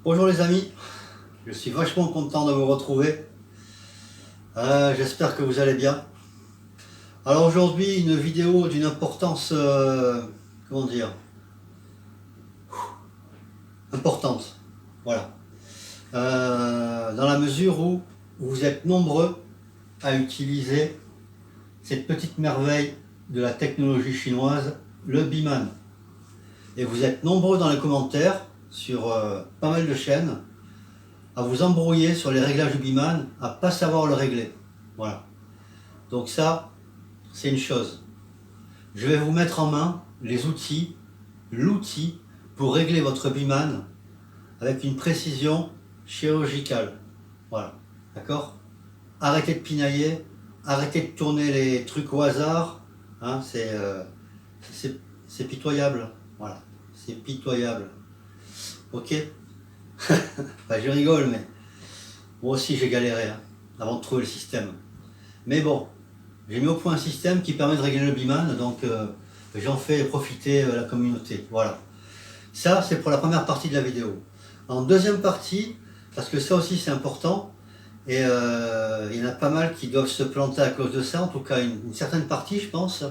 Bonjour les amis, je suis vachement content de vous retrouver. J'espère que vous allez bien. Alors aujourd'hui, une vidéo d'une importance, comment dire, importante. Voilà. Dans la mesure où vous êtes nombreux à utiliser cette petite merveille de la technologie chinoise, le Biman. Et vous êtes nombreux dans les commentaires sur pas mal de chaînes à vous embrouiller sur les réglages du Biman, à pas savoir le régler. Voilà. Donc ça, c'est une chose. Je vais vous mettre en main les outils, l'outil pour régler votre Biman avec une précision chirurgicale. Voilà. D'accord? Arrêtez de pinailler, arrêtez de tourner les trucs au hasard. Hein, c'est pitoyable. Voilà. C'est pitoyable. Ok? Enfin, je rigole, mais moi aussi j'ai galéré hein, avant de trouver le système. Mais bon, j'ai mis au point un système qui permet de régler le Biman, donc j'en fais profiter la communauté. Voilà. Ça, c'est pour la première partie de la vidéo. En deuxième partie, parce que ça aussi c'est important, et il y en a pas mal qui doivent se planter à cause de ça, en tout cas une certaine partie, je pense,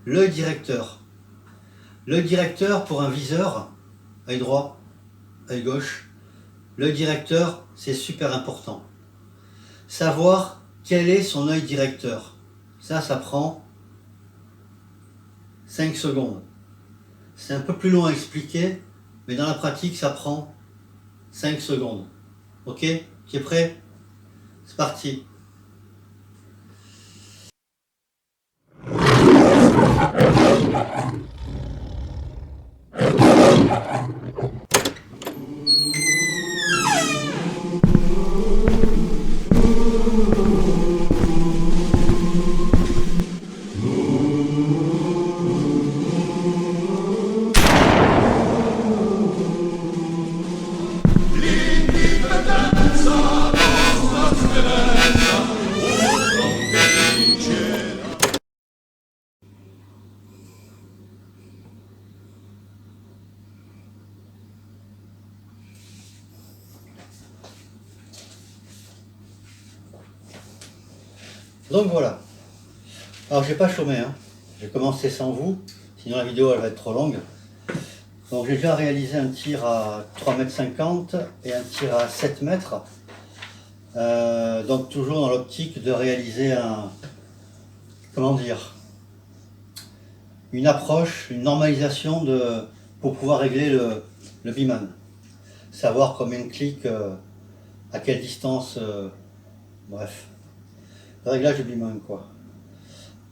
l'œil directeur. L'œil directeur pour un viseur, œil droit, œil gauche, l'œil directeur, c'est super important. Savoir quel est son œil directeur. Ça prend 5 secondes. C'est un peu plus long à expliquer, mais dans la pratique, ça prend 5 secondes. Ok? Tu es prêt? C'est parti. Donc voilà. Alors j'ai pas chômé, hein. J'ai commencé sans vous, sinon la vidéo elle va être trop longue. Donc j'ai déjà réalisé un tir à 3,50 m et un tir à 7 mètres. Donc toujours dans l'optique de réaliser un, comment dire, une approche, une normalisation pour pouvoir régler le Biman. Savoir combien de clics, à quelle distance, bref. Le réglage du Biman quoi.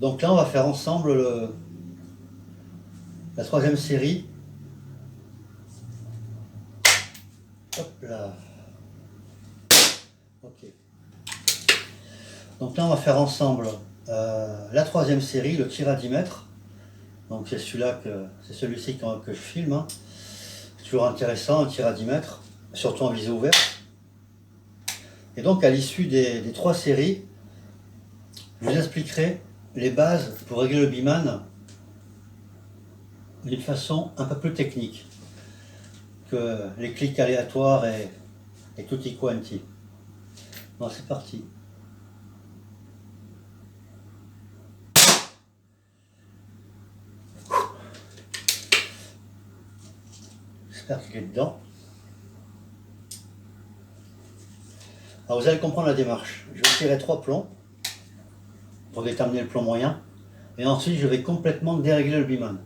Donc là on va faire ensemble la troisième série. Hop là. Ok. Donc là on va faire ensemble la troisième série, le tir à 10 mètres. Donc c'est celui-ci que je filme. Hein. C'est toujours intéressant, un tir à 10 mètres, surtout en visée ouverte. Et donc à l'issue des 3 séries, je vous expliquerai les bases pour régler le Biman d'une façon un peu plus technique que les clics aléatoires et tutti quanti. Bon, c'est parti. J'espère qu'il est dedans. Alors vous allez comprendre la démarche. Je vais tirer 3 plombs pour déterminer le plomb moyen. Et ensuite je vais complètement dérégler le Biman.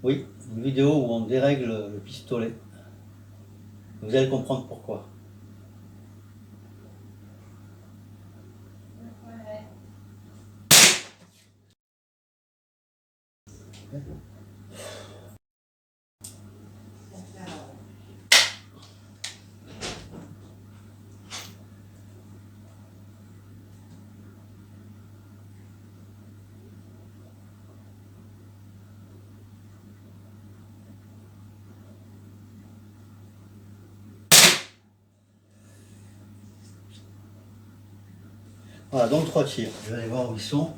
Oui, une vidéo où on dérègle le pistolet. Vous allez comprendre pourquoi. Voilà, donc 3 tirs. Je vais aller voir où ils sont.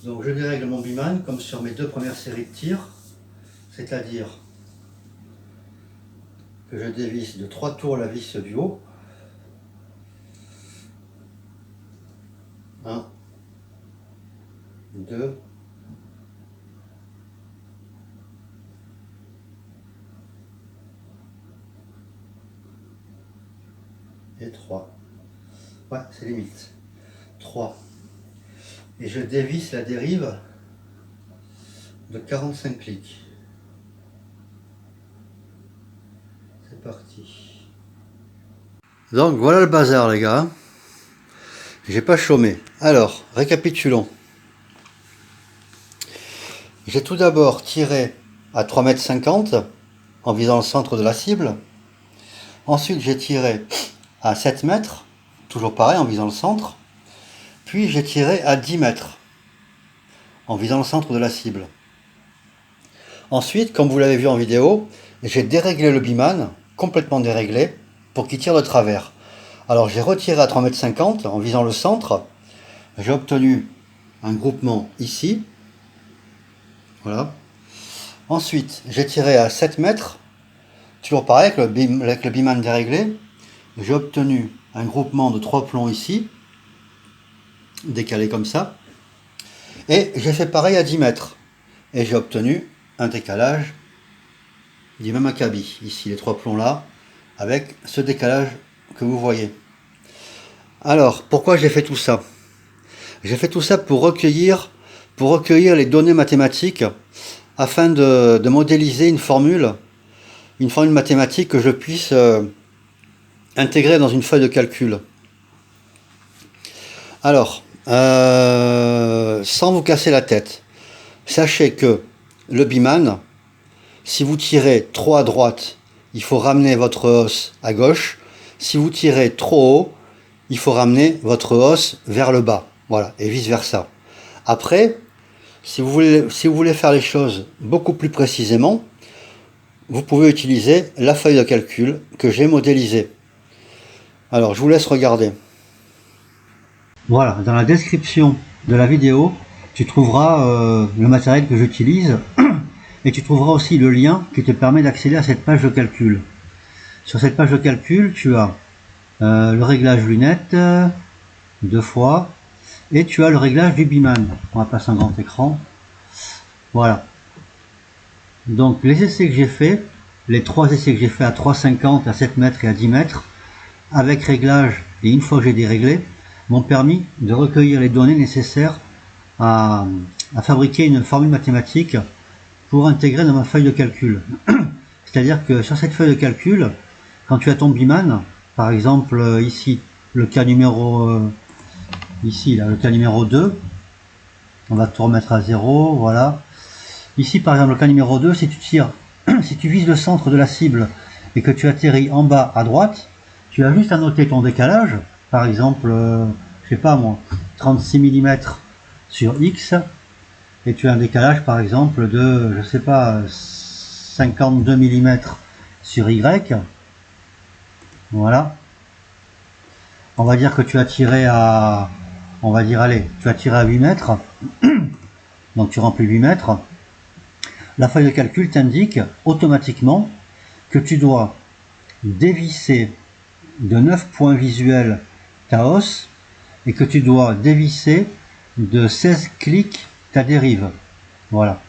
Donc je dérègle mon biman comme sur mes deux premières séries de tirs, c'est-à-dire que je dévisse de 3 tours la vis du haut. 1, 2, et 3. Ouais, c'est limite. 3. Et je dévisse la dérive de 45 clics. C'est parti. Donc voilà le bazar les gars. J'ai pas chômé. Alors, récapitulons. J'ai tout d'abord tiré à 3,50 m en visant le centre de la cible. Ensuite, j'ai tiré à 7 mètres, toujours pareil en visant le centre. Puis j'ai tiré à 10 mètres en visant le centre de la cible. Ensuite, comme vous l'avez vu en vidéo, j'ai déréglé le biman, complètement déréglé, pour qu'il tire de travers. Alors j'ai retiré à 3,50 m en visant le centre. J'ai obtenu un groupement ici. Voilà. Ensuite, j'ai tiré à 7 mètres, toujours pareil avec le biman déréglé. J'ai obtenu un groupement de 3 plombs ici, décalé comme ça. Et j'ai fait pareil à 10 mètres. Et j'ai obtenu un décalage du même acabit. Ici, les 3 plombs là, avec ce décalage que vous voyez. Alors, pourquoi j'ai fait tout ça? J'ai fait tout ça pour recueillir les données mathématiques afin de modéliser une formule mathématique que je puisse intégrer dans une feuille de calcul. Alors, sans vous casser la tête, sachez que le biman, si vous tirez trop à droite, il faut ramener votre os à gauche. Si vous tirez trop haut, il faut ramener votre os vers le bas. Voilà, et vice versa. Après, si vous voulez faire les choses beaucoup plus précisément, vous pouvez utiliser la feuille de calcul que j'ai modélisée. Alors, je vous laisse regarder. Voilà, dans la description de la vidéo, tu trouveras le matériel que j'utilise et tu trouveras aussi le lien qui te permet d'accéder à cette page de calcul. Sur cette page de calcul, tu as le réglage lunettes, 2 fois, et tu as le réglage du biman. On va passer un grand écran. Voilà. Donc les essais que j'ai fait, les 3 essais que j'ai fait à 3,50, à 7 mètres et à 10 mètres, avec réglage et une fois que j'ai déréglé, m'ont permis de recueillir les données nécessaires à fabriquer une formule mathématique pour intégrer dans ma feuille de calcul. C'est-à-dire que sur cette feuille de calcul, quand tu as ton biman, par exemple ici, le cas numéro ici, là, le cas numéro 2, on va tout remettre à 0, voilà. Ici, par exemple, le cas numéro 2, si tu tires, si tu vises le centre de la cible et que tu atterris en bas à droite, tu as juste à noter ton décalage, par exemple, je sais pas moi, 36 mm sur X, et tu as un décalage par exemple de, je sais pas, 52 mm sur Y. Voilà. On va dire que tu as tiré à, on va dire, allez, tu as tiré à 8 mètres, donc tu remplis 8 mètres. La feuille de calcul t'indique automatiquement que tu dois dévisser de 9 points visuels ta hausse et que tu dois dévisser de 16 clics ta dérive. Voilà.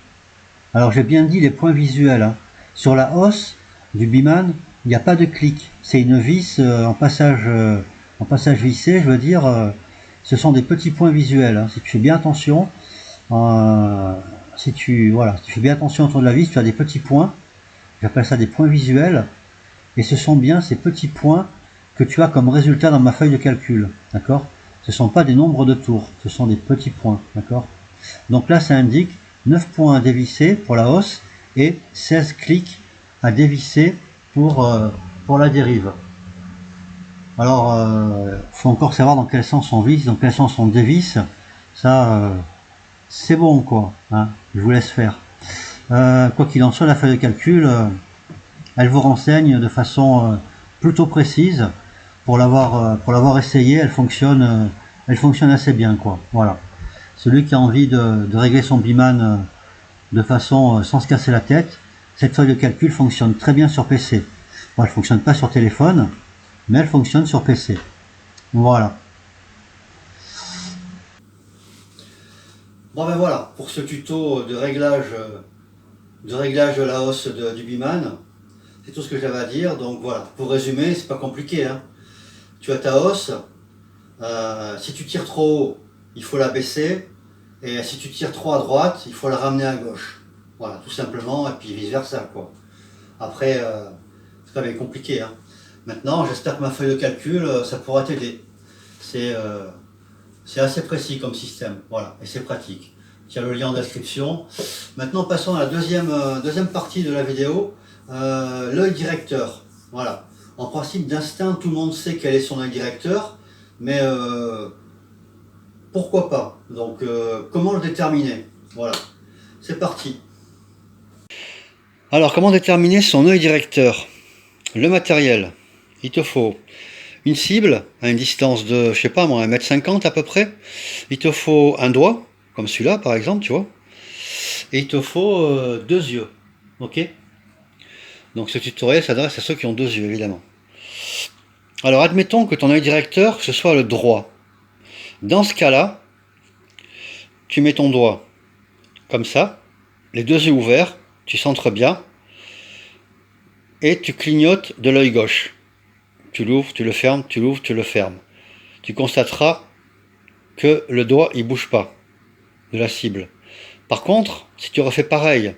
Alors j'ai bien dit les points visuels. Hein. Sur la hausse du biman, il n'y a pas de clic. C'est une vis en passage vissé, je veux dire, ce sont des petits points visuels. Hein. Si tu fais bien attention, si tu fais bien attention autour de la vis, tu as des petits points. J'appelle ça des points visuels. Et ce sont bien ces petits points que tu as comme résultat dans ma feuille de calcul, d'accord? Ce ne sont pas des nombres de tours, ce sont des petits points, d'accord? Donc là, ça indique 9 points à dévisser pour la hausse et 16 clics à dévisser pour la dérive. Alors, faut encore savoir dans quel sens on visse, dans quel sens on dévisse. Ça, c'est bon, quoi. Hein, je vous laisse faire. Quoi qu'il en soit, la feuille de calcul, elle vous renseigne de façon plutôt précise. Pour l'avoir essayé, elle fonctionne assez bien, quoi. Voilà. celui qui a envie de régler son Biman de façon sans se casser la tête, cette feuille de calcul fonctionne très bien sur PC. Bon, elle ne fonctionne pas sur téléphone, mais elle fonctionne sur PC. Voilà. Bon ben voilà, pour ce tuto de réglage de la hausse du Biman, c'est tout ce que j'avais à dire. Donc voilà, pour résumer, c'est pas compliqué, hein. Tu as ta hausse, si tu tires trop haut, il faut la baisser, et si tu tires trop à droite, il faut la ramener à gauche. Voilà, tout simplement, et puis vice versa, quoi. Après, c'est pas bien compliqué, hein. Maintenant, j'espère que ma feuille de calcul, ça pourra t'aider. C'est assez précis comme système, voilà, et c'est pratique. Il y a le lien en description. Maintenant, passons à la deuxième partie de la vidéo, l'œil directeur. Voilà. En principe, d'instinct, tout le monde sait quel est son œil directeur, mais pourquoi pas? Donc, comment le déterminer? Voilà, c'est parti. Alors, comment déterminer son œil directeur? Le matériel, il te faut une cible à une distance de, je sais pas moi, 1,50 m à peu près. Il te faut un doigt, comme celui-là par exemple, tu vois. Et il te faut deux yeux, ok? Donc ce tutoriel s'adresse à ceux qui ont deux yeux, évidemment. Alors admettons que ton œil directeur, ce soit le droit. Dans ce cas-là, tu mets ton doigt comme ça, les deux yeux ouverts, tu centres bien, et tu clignotes de l'œil gauche. Tu l'ouvres, tu le fermes, tu l'ouvres, tu le fermes. Tu constateras que le doigt il bouge pas de la cible. Par contre, si tu refais pareil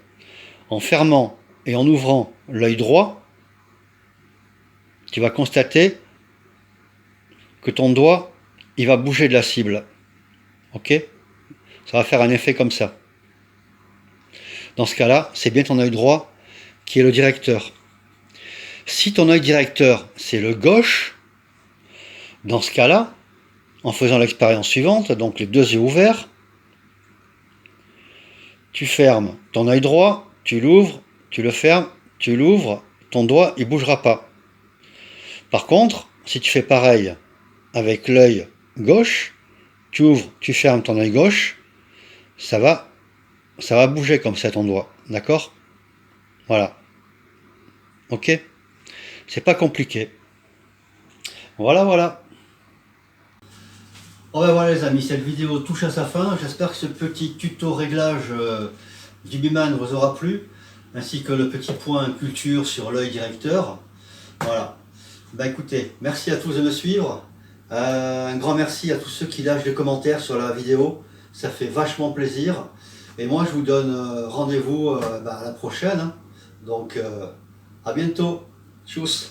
en fermant et en ouvrant l'œil droit, tu vas constater que ton doigt il va bouger de la cible. Ok? Ça va faire un effet comme ça. Dans ce cas-là, c'est bien ton œil droit qui est le directeur. Si ton œil directeur c'est le gauche, dans ce cas-là, en faisant l'expérience suivante, donc les deux yeux ouverts, tu fermes ton œil droit, tu l'ouvres, tu le fermes, tu l'ouvres, ton doigt il bougera pas. Par contre, si tu fais pareil avec l'œil gauche, tu ouvres, tu fermes ton œil gauche, ça va bouger comme ça ton doigt, d'accord? Voilà. Ok? C'est pas compliqué. Voilà, voilà. Bon ben voilà les amis, cette vidéo touche à sa fin. J'espère que ce petit tuto réglage du Biman vous aura plu, ainsi que le petit point culture sur l'œil directeur. Voilà. Ben écoutez, merci à tous de me suivre. Un grand merci à tous ceux qui lâchent des commentaires sur la vidéo. Ça fait vachement plaisir. Et moi je vous donne rendez-vous à la prochaine. Donc à bientôt. Tchuss.